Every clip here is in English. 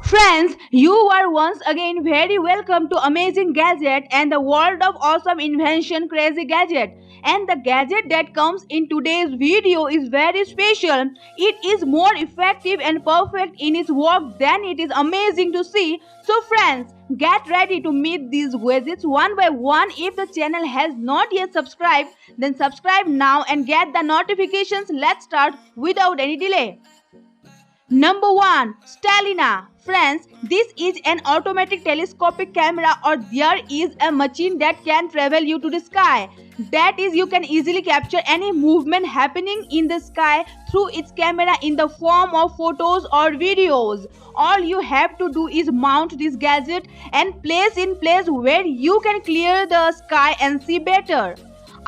Friends, you are once again very welcome to Amazing Gadget and the world of awesome invention Crazy Gadget. And the gadget that comes in today's video is very special. It is more effective and perfect in its work than it is amazing to see. So friends, get ready to meet these gadgets one by one. If the channel has not yet subscribed, then subscribe now and get the notifications. Let's start without any delay. Number 1. Stellina. Friends, this is an automatic telescopic camera, or there is a machine that can travel you to the sky. That is, you can easily capture any movement happening in the sky through its camera in the form of photos or videos. All you have to do is mount this gadget and place in place where you can clear the sky and see better.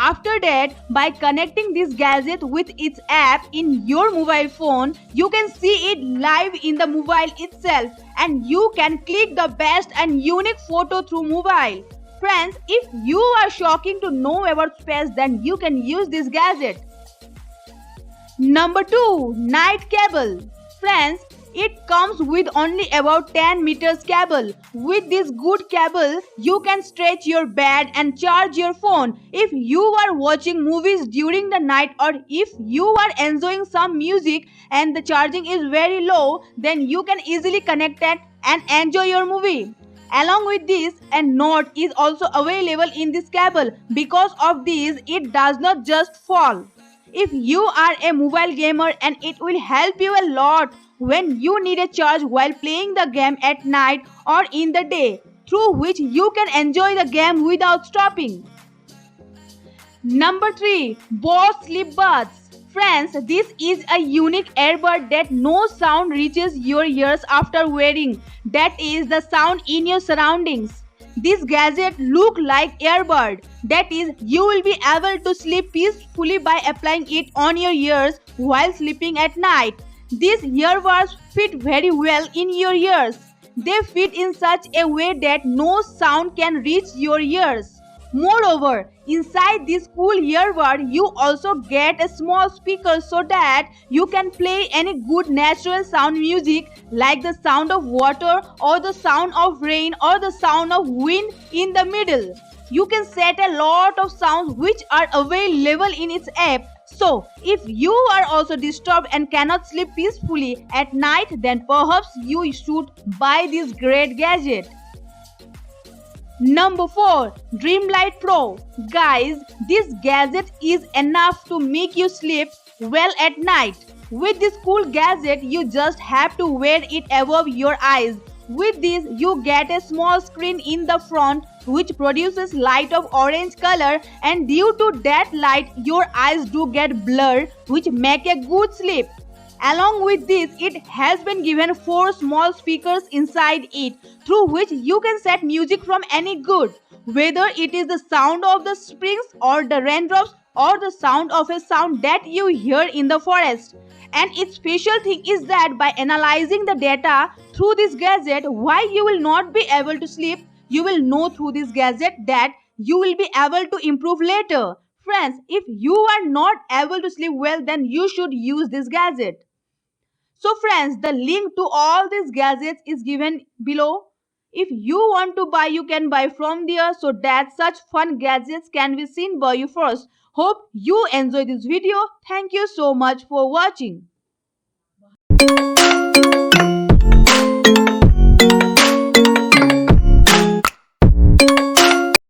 After that, by connecting this gadget with its app in your mobile phone, you can see it live in the mobile itself, and you can click the best and unique photo through mobile. Friends, if you are shocking to know about space, then you can use this gadget. Number 2. Night cable. Friends, it comes with only about 10 meters cable. With this good cable, you can stretch your bed and charge your phone. If you are watching movies during the night, or if you are enjoying some music and the charging is very low, then you can easily connect it and enjoy your movie. Along with this, a note is also available in this cable. Because of this, it does not just fall. If you are a mobile gamer, and it will help you a lot when you need a charge while playing the game at night or in the day, through which you can enjoy the game without stopping. Number 3. Bose Sleep Buds. Friends, this is a unique earbud that no sound reaches your ears after wearing. That is the sound in your surroundings. This gadget look like earbud. That is, you will be able to sleep peacefully by applying it on your ears while sleeping at night. These earbuds fit very well in your ears. They fit in such a way that no sound can reach your ears. Moreover, inside this cool earbud, you also get a small speaker so that you can play any good natural sound music like the sound of water or the sound of rain or the sound of wind in the middle. You can set a lot of sounds which are available in its app. So, if you are also disturbed and cannot sleep peacefully at night, then perhaps you should buy this great gadget. Number 4. Dreamlight Pro. Guys, this gadget is enough to make you sleep well at night. With this cool gadget, you just have to wear it above your eyes. With this, you get a small screen in the front which produces light of orange color, and due to that light, your eyes do get blurred, which make a good sleep. Along with this, it has been given 4 small speakers inside it, through which you can set music from any good, whether it is the sound of the springs or the raindrops or the sound of a sound that you hear in the forest. And its special thing is that by analyzing the data through this gadget, why you will not be able to sleep, you will know through this gadget that you will be able to improve later. Friends, if you are not able to sleep well, then you should use this gadget. So friends, the link to all these gadgets is given below. If you want to buy, you can buy from there so that such fun gadgets can be seen by you first. Hope you enjoy this video. Thank you so much for watching.